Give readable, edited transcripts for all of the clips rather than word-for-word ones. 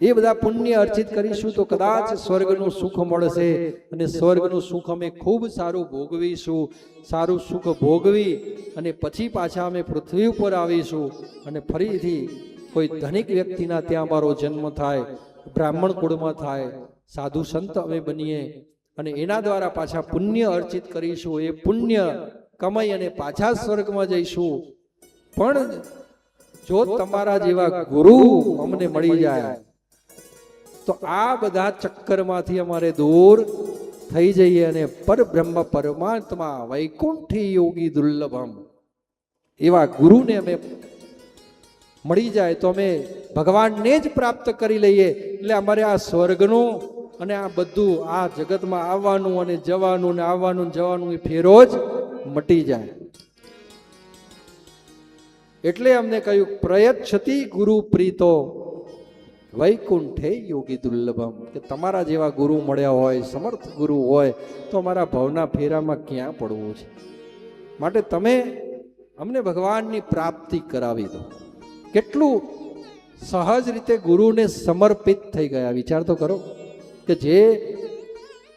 એ બધા પુણ્ય અર્ચિત કરીશું તો કદાચ સ્વર્ગનું સુખ મળશે, અને સ્વર્ગનું સુખ અમે ખૂબ સારું ભોગવીશું. સારું સુખ ભોગવી અને પછી પાછા અમે પૃથ્વી ઉપર આવીશું, અને ફરીથી કોઈ ધનિક વ્યક્તિના ત્યાં અમારો જન્મ થાય, બ્રાહ્મણ કુળમાં થાય, સાધુ સંત અમે બનીએ, અને એના દ્વારા પાછા પુણ્ય અર્ચિત કરીશું. એ પુણ્ય કમાઈ અને પાછા સ્વર્ગમાં જઈશું. પણ જો તમારા જેવા ગુરુ અમને મળી જાય તો આ બધા ચક્કરમાંથી અમારે દૂર થઈ જઈએ અને પરબ્રહ્મ પરમાત્મા વૈકુંઠી યોગી દુર્લભમ એવા ગુરુને અમે મળી જાય તો અમે ભગવાનને જ પ્રાપ્ત કરી લઈએ. એટલે અમારે આ સ્વર્ગનું અને આ બધું આ જગતમાં આવવાનું અને જવાનું ને આવવાનું જવાનું એ ફેરો જ મટી જાય. એટલે અમને કહ્યું પ્રયચ્છતિ ગુરુ પ્રીતો વૈકુંઠે યોગી દુર્લભમ, કે તમારા જેવા ગુરુ મળ્યા હોય, સમર્થ ગુરુ હોય તો અમારા ભવના ફેરામાં ક્યાં પડવું છે. માટે તમે અમને ભગવાનની પ્રાપ્તિ કરાવી દો. કેટલું સહજ રીતે ગુરુને સમર્પિત થઈ ગયા. વિચાર તો કરો કે જે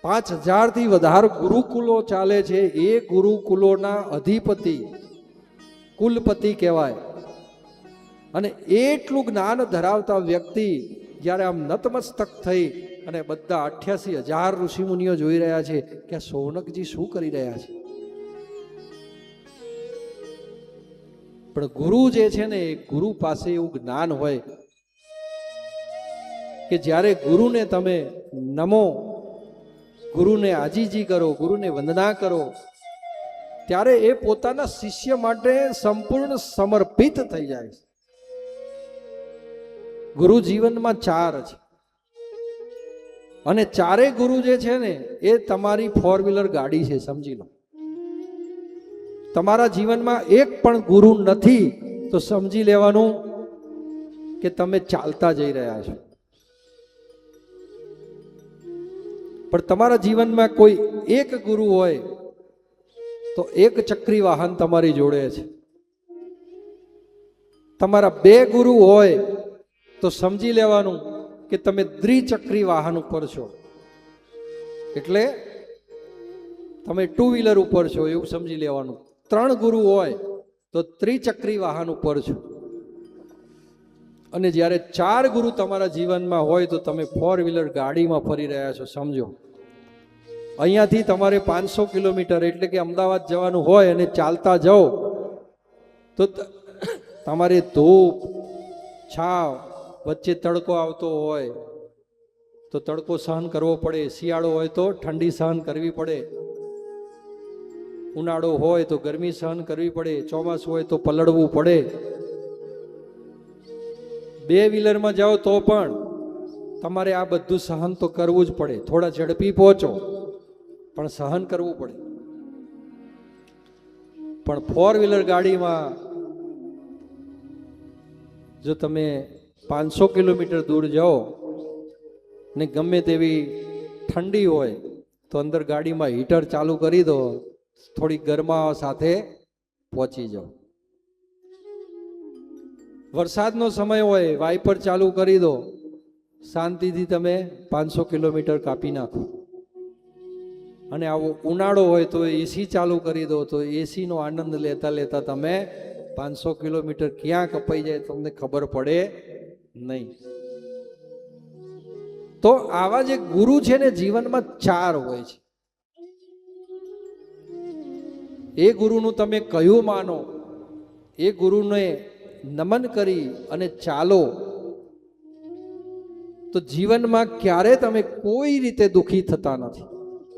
5000 થી વધારે ગુરુકુલો ચાલે છે, એ ગુરુકુલોના અધિપતિ કુલપતિ કહેવાય. અને એટલું જ્ઞાન ધરાવતા વ્યક્તિ જ્યારે આમ નતમસ્તક થઈ અને બધા 88,000 ઋષિમુનિઓ જોઈ રહ્યા છે કે આ સૌનકજી શું કરી રહ્યા છે. પણ ગુરુ જે છે ને, એ ગુરુ પાસે એવું જ્ઞાન હોય કે જ્યારે ગુરુને તમે નમો, ગુરુને આજીજી કરો, ગુરુને વંદના કરો, ત્યારે એ પોતાના શિષ્ય માટે સંપૂર્ણ સમર્પિત થઈ જાય છે. ગુરુ જીવનમાં 4 છે, અને ચારે ગુરુ જે છે ને એ તમારી 4-વ્હીલર ગાડી છે, સમજી લો. તમારા જીવનમાં એક પણ ગુરુ નથી તો સમજી લેવાનું કે તમે ચાલતા જઈ રહ્યા છો. પણ તમારા જીવનમાં કોઈ એક ગુરુ હોય તો એક ચક્રી વાહન તમારી જોડે છે. તમારા 2 ગુરુ હોય તો સમજી લેવાનું કે તમે દ્વિચક્રી વાહન ઉપર છો. એટલે તમે 2-વ્હીલર ઉપર છો એવું સમજી લેવાનું. 3 ગુરુ હોય તો ત્રિચક્રી વાહન ઉપર છો. અને જ્યારે 4 ગુરુ તમારા જીવનમાં હોય તો તમે 4-વ્હીલર ગાડીમાં ફરી રહ્યા છો. સમજો, અહીંયાથી તમારે 500 કિલોમીટર એટલે કે અમદાવાદ જવાનું હોય અને ચાલતા જાઓ તો તમારે ધૂપ છાવ, વચ્ચે તડકો આવતો હોય તો તડકો સહન કરવો પડે, શિયાળો હોય તો ઠંડી સહન કરવી પડે, ઉનાળો હોય તો ગરમી સહન કરવી પડે, ચોમાસું હોય તો પલળવું પડે. 2-વ્હીલરમાં જાઓ તો પણ તમારે આ બધું સહન તો કરવું જ પડે. થોડા ઝડપી પહોંચો પણ સહન કરવું પડે. પણ 4-વ્હીલર ગાડીમાં જો તમે 500 કિલોમીટર દૂર જાઓ ને ગમે તેવી ઠંડી હોય તો અંદર ગાડીમાં હીટર ચાલુ કરી દો, થોડી ગરમાવા સાથે પહોંચી જાઓ. વરસાદનો સમય હોય, વાઇપર ચાલુ કરી દો, શાંતિથી તમે 500 કિલોમીટર કાપી નાખો. અને આવો ઉનાળો હોય તો એસી ચાલુ કરી દો, તો એસીનો આનંદ લેતા લેતા તમે 500 કિલોમીટર ક્યાં કપાઈ જાય તમને ખબર પડે નહીં. તો આવા જે ગુરુ છે ને જીવનમાં 4 હોય છે. એ ગુરુનું તમે કયું માનો, એ ગુરુને નમન કરી અને ચાલો તો જીવનમાં ક્યારે તમે કોઈ રીતે દુખી થતા નથી.